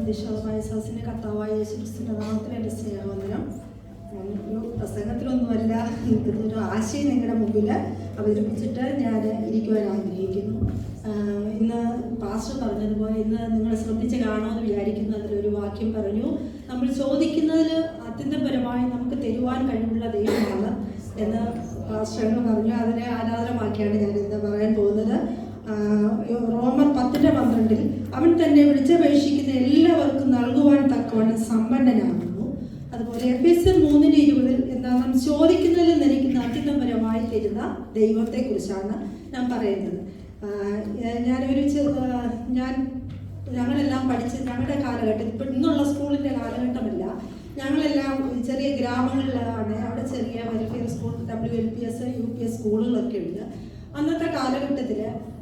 അതിശോഭമായ സഹസിന്റെ കർത്താവായ യേശുക്രിസ്തുവിന്റെ നാമത്തിൽ എൻ്റെ സ്നേഹവന്ദനം. പ്രസംഗത്തിലൊന്നുമല്ല, ഒരു ആശയം നിങ്ങളുടെ മുമ്പിൽ അവതരിപ്പിച്ചിട്ട് ഞാൻ ഇരിക്കുവാൻ ആഗ്രഹിക്കുന്നു. ഇന്ന് പാസ്റ്റർ പറഞ്ഞതുപോലെ ഇന്ന് നിങ്ങൾ ശ്രദ്ധിച്ച് കാണുമെന്ന് വിചാരിക്കുന്നു. അതിലൊരു വാക്യം പറഞ്ഞു, നമ്മൾ ചോദിക്കുന്നതിൽ അത്യന്തപരമായി നമുക്ക് തരുവാൻ കഴിവുള്ള ദൈവമാണ് എന്ന് പാസ്റ്റർ പറഞ്ഞു. അതിനെ ആരാധനമാക്കിയാണ് ഞാൻ ഇന്ന് പറയാൻ പോകുന്നത്. റോമർ 10:12 അവൻ തന്നെ വിളിച്ചപേക്ഷിക്കുന്ന എല്ലാവർക്കും നൽകുവാൻ തക്കവണ്ണം സമ്പന്നനാകുന്നു. അതുപോലെ എഫെസ്യർ 3:20 എന്താ, നാം ചോദിക്കുന്നതിൽ നിലയ്ക്കുന്ന അത്യന്തപരമായി തരുന്ന ദൈവത്തെക്കുറിച്ചാണ് ഞാൻ പറയുന്നത്. ഞങ്ങളെല്ലാം പഠിച്ച് ഞങ്ങളുടെ കാലഘട്ടം, ഇപ്പം ഇന്നുള്ള സ്കൂളിൻ്റെ കാലഘട്ടമല്ല, ഞങ്ങളെല്ലാം ചെറിയ ഗ്രാമങ്ങളിലാണ്. അവിടെ ചെറിയ വെൽഫെയർ സ്കൂൾ, WLPS, UPS സ്കൂളുകളൊക്കെ ഉണ്ട്. അന്നത്തെ കാലഘട്ടത്തിൽ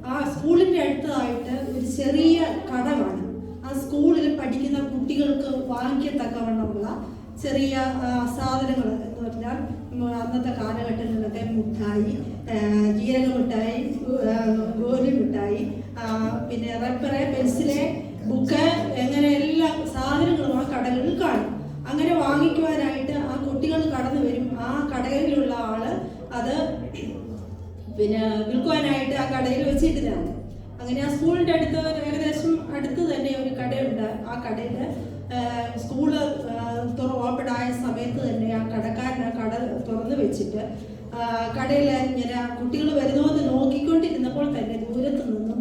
ആ സ്കൂളിൻ്റെ അടുത്തതായിട്ട് ഒരു ചെറിയ കട കാണും. ആ സ്കൂളിൽ പഠിക്കുന്ന കുട്ടികൾക്ക് വാങ്ങിക്കത്തക്കവണ്ണമുള്ള ചെറിയ സാധനങ്ങൾ എന്ന് പറഞ്ഞാൽ അന്നത്തെ കാലഘട്ടങ്ങളിലൊക്കെ മുട്ടായി, ജീരക മിഠായി, ഗോലി മിഠായി, പിന്നെ റബ്ബറ്, പെൻസില്, ബുക്ക്, എങ്ങനെ എല്ലാ സാധനങ്ങളും ആ കടകളിൽ കാണും. അങ്ങനെ വാങ്ങിക്കുവാനായിട്ട് ആ കുട്ടികൾ കടന്നു വരും. ആ കടയിലുള്ള ആള് അത് പിന്നെ വിൽക്കുവാനായിട്ട് ആ കടയിൽ വെച്ചിട്ടാണ്. അങ്ങനെ ആ സ്കൂളിൻ്റെ അടുത്ത് ഏകദേശം അടുത്ത് തന്നെ ഒരു കടയുണ്ട്. ആ കടയിൽ സ്കൂള് ഓപ്പൺ ആയ സമയത്ത് തന്നെ ആ കടക്കാരൻ ആ കട തുറന്ന് വെച്ചിട്ട് കടയിൽ ഇങ്ങനെ കുട്ടികൾ വരുന്നതെന്ന് നോക്കിക്കൊണ്ടിരുന്നപ്പോൾ തന്നെ ദൂരത്ത് നിന്നും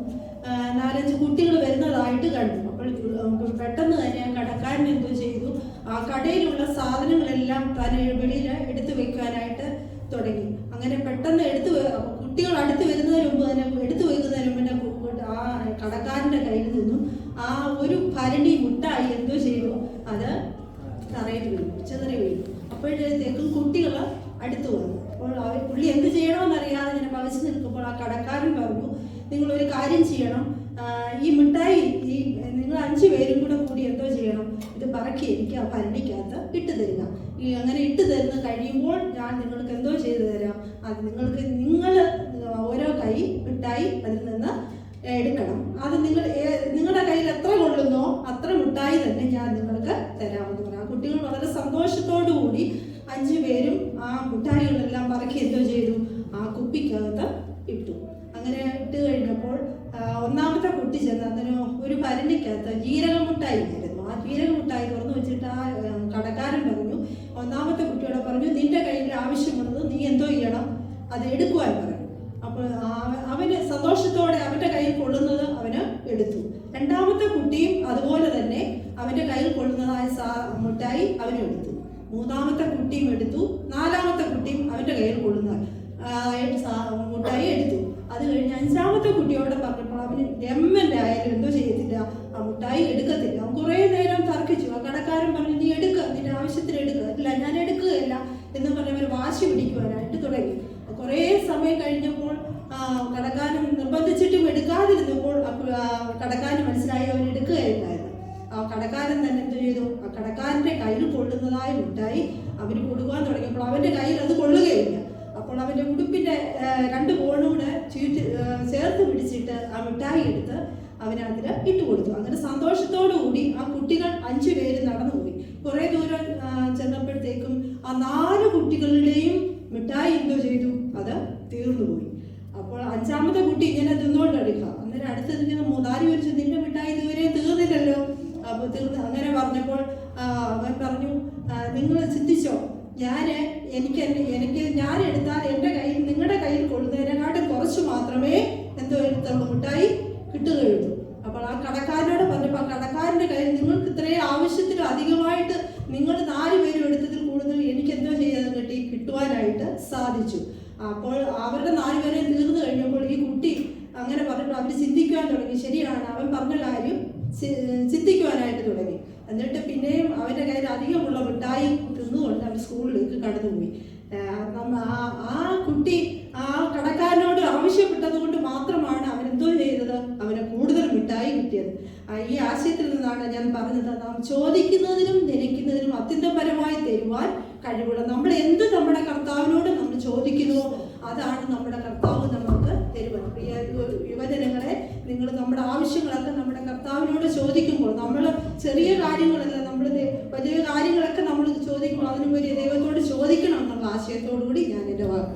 4-5 കുട്ടികൾ വരുന്നതായിട്ട് കണ്ടു. അപ്പോൾ പെട്ടെന്ന് തന്നെ ആ കടക്കാരൻ എന്തോ ചെയ്തു, ആ കടയിലുള്ള സാധനങ്ങളെല്ലാം തന്നെ വെളിയിൽ എടുത്തു വെക്കാനായിട്ട് തുടങ്ങി. അങ്ങനെ പെട്ടെന്ന് കുട്ടികൾ അടുത്ത് വരുന്നതിന് മുമ്പ് തന്നെ എടുത്തു വെക്കുന്നതിന് മുമ്പ് ആ കടക്കാരൻ്റെ കയ്യിൽ നിന്നും ആ ഒരു ഭരണി മുട്ടായി എന്തോ ചെയ്തു, അത് തറയിൽ വീണു, ചെതറി വീണു. അപ്പോഴത്തേക്കും കുട്ടികൾ അടുത്ത് വന്നു. അപ്പോൾ പുള്ളി എന്ത് ചെയ്യണമെന്നറിയാതെ ഇങ്ങനെ പകച്ചു നിൽക്കുമ്പോൾ ആ കടക്കാരൻ പറഞ്ഞു, നിങ്ങളൊരു കാര്യം ചെയ്യണം, ഈ മിഠായി നിങ്ങൾ 5 പേരും കൂടി എന്തോ ചെയ്യണം, ഇത് പറക്കി എനിക്ക് ആ ഭരണിക്കകത്ത് ഇട്ട് തരിക. അങ്ങനെ ഇട്ട് തരുന്ന കഴിയുമ്പോൾ ഞാൻ നിങ്ങൾക്ക് എന്തോ ചെയ്തു തരാം. അത് നിങ്ങൾ ഓരോ കൈ മിഠായി അതിൽ നിന്ന് എടുക്കണം. അത് നിങ്ങളുടെ കയ്യിൽ എത്ര കൊള്ളുന്നോ അത്ര മിഠായി തന്നെ ഞാൻ നിങ്ങൾക്ക് തരാമെന്ന് പറയാം. ആ കുട്ടികൾ വളരെ സന്തോഷത്തോടു കൂടി 5 പേരും ആ മിഠായികളെല്ലാം പറക്കി എന്തോ ചെയ്തു, ആ കുപ്പിക്കകത്ത് ഇട്ടു. അങ്ങനെ ഇട്ട് കഴിഞ്ഞപ്പോൾ ഒന്നാമത്തെ കുട്ടി ചെന്ന് അതിന് ഒരു ഭരണിക്കകത്ത് ജീരക മിഠായി ആയിരുന്നു. ആ ജീരക മിഠായി തുറന്നു വെച്ചിട്ട് ആ കടക്കാരൻ പറഞ്ഞു, ഒന്നാമത്തെ കുട്ടിയോട് പറഞ്ഞു, നിന്റെ കയ്യിൽ ആവശ്യമുള്ളത് നീ എന്തോ ചെയ്യണം, അത് എടുക്കുവാൻ പറഞ്ഞു. അപ്പോൾ അവന് സന്തോഷത്തോടെ അവൻ്റെ കയ്യിൽ കൊള്ളുന്നത് അവന് എടുത്തു. രണ്ടാമത്തെ കുട്ടിയും അതുപോലെ തന്നെ അവൻ്റെ കയ്യിൽ കൊള്ളുന്നതായ മിഠായി അവനും എടുത്തു. മൂന്നാമത്തെ കുട്ടിയും എടുത്തു. നാലാമത്തെ കുട്ടിയും അവൻ്റെ കയ്യിൽ കൊള്ളുന്ന മിഠായി എടുത്തു. അത് കഴിഞ്ഞ് 5ാമത്തെ കുട്ടിയോട് പറഞ്ഞപ്പോൾ അവന് രമ്മൻ്റെ ആയാലും എന്തോ ചെയ്യത്തില്ല, ആ മിഠായി എടുക്കത്തില്ല. അവൻ കുറേ നേരം തർക്കിച്ചു. ആ കടക്കാരൻ പറഞ്ഞു, നീ എടുക്കുക, നിന്റെ ആവശ്യത്തിന് എടുക്കുക. ഇല്ല, ഞാൻ എടുക്കുകയില്ല എന്ന് പറഞ്ഞവർ വാശി പിടിക്കുവാനായിട്ട് തുടങ്ങി. കുറേ സമയം കഴിഞ്ഞപ്പോൾ കടക്കാരൻ നിർബന്ധിച്ചിട്ടും എടുക്കാതിരുന്നപ്പോൾ കടക്കാരൻ മനസ്സിലായി അവൻ എടുക്കുകയില്ലായിരുന്നു. ആ കടക്കാരൻ തന്നെ എന്ത് ചെയ്തു, ആ കടക്കാരൻ്റെ കയ്യിൽ കൊള്ളുന്നതായ മിഠായി അവന് കൊടുക്കുവാൻ തുടങ്ങിയപ്പോൾ അവൻ്റെ കയ്യിൽ അത് കൊള്ളുകയില്ല. അപ്പോൾ അവൻ്റെ ഉടുപ്പിൻ്റെ 2 കോണും കൂടെ ചേർത്ത് പിടിച്ചിട്ട് ആ മിഠായി എടുത്ത് അവനതിൽ ഇട്ട് കൊടുത്തു. അങ്ങനെ സന്തോഷത്തോടു കൂടി ആ കുട്ടികൾ 5 പേര് നടന്നുപോയി. കുറേ ദൂരം ചെന്നപ്പോഴത്തേക്കും ആ 4 കുട്ടികളുടെയും മിഠായി എന്തോ ചെയ്തു, അത് തീർന്നുപോയി. അപ്പോൾ 5ാമത്തെ കുട്ടി ഇങ്ങനെ തിന്നുകൊണ്ടെടുക്കുക. അന്നേരം അടുത്ത് നിൽക്കുന്ന 4 പേര്, നിന്റെ മിഠായി ഇതുവരെ തീർന്നില്ലല്ലോ. അപ്പോൾ അങ്ങനെ പറഞ്ഞപ്പോൾ അവൻ പറഞ്ഞു, നിങ്ങൾ ചിന്തിച്ചോ, എനിക്ക് ഞാൻ എടുത്താൽ എൻ്റെ കയ്യിൽ നിങ്ങളുടെ കയ്യിൽ കൊള്ളുന്നതിനെക്കാട്ടും കുറച്ച് മാത്രമേ എന്തോ എടുത്തുള്ളൂ, മിഠായി കിട്ടുകയുള്ളൂ. അപ്പോൾ ആ കടക്കാരനോട് പറഞ്ഞപ്പോൾ ആ കടക്കാരൻ്റെ കയ്യിൽ നിങ്ങൾക്ക് ഇത്രയും ആവശ്യത്തിലും അധികമായിട്ട് നിങ്ങൾ 4 പേരും എടുത്തതിൽ കൂടുതൽ എനിക്ക് എന്തോ ചെയ്യാൻ കിട്ടുവാനായിട്ട് സാധിച്ചു. അപ്പോൾ അവരുടെ 4 പേരെ തീർന്നു കഴിഞ്ഞപ്പോൾ ഈ കുട്ടി അങ്ങനെ പറഞ്ഞപ്പോൾ അവർ ചിന്തിക്കുവാൻ തുടങ്ങി. ശരിയാണ്, അവൻ പറഞ്ഞ കാര്യം ചിന്തിക്കുവാനായിട്ട് തുടങ്ങി. എന്നിട്ട് പിന്നെയും അവൻ്റെ കയ്യിൽ അധികമുള്ള മിഠായി തിന്നുകൊണ്ട് അവർ സ്കൂളിലേക്ക് കടന്നുപോയി. ആ കുട്ടി ആ കടക്കാരനോട് ആവശ്യപ്പെട്ടത് കൊണ്ട് മാത്രമാണ് അവൻ എന്തോ ചെയ്തത്, അവന് കൂടുതൽ മിഠായി കിട്ടിയത്. ഈ ആശയത്തിൽ നിന്നാണ് ഞാൻ പറഞ്ഞത്, നാം ചോദിക്കുന്നതിനും നനയ്ക്കുന്നതിനും അത്യന്തപരമായി തരുവാൻ കഴിവുള്ള നമ്മുടെ കർത്താവിനോട് നമ്മൾ ചോദിക്കുന്നുവോ അതാണ് നമ്മുടെ കർത്താവ് നമുക്ക് തരുവാൻ. യുവജനങ്ങളെ, നിങ്ങൾ നമ്മുടെ ആവശ്യങ്ങളൊക്കെ നമ്മുടെ കർത്താവിനോട് ചോദിക്കുമ്പോൾ, നമ്മൾ ചെറിയ കാര്യങ്ങളല്ല, നമ്മൾ വലിയ കാര്യങ്ങളൊക്കെ നമ്മൾ ചോദിക്കണം, അതിനുപരി ദൈവത്തോട് ചോദിക്കണം എന്നുള്ള ആശയത്തോടു കൂടി ഞാൻ എൻ്റെ വാക്ക്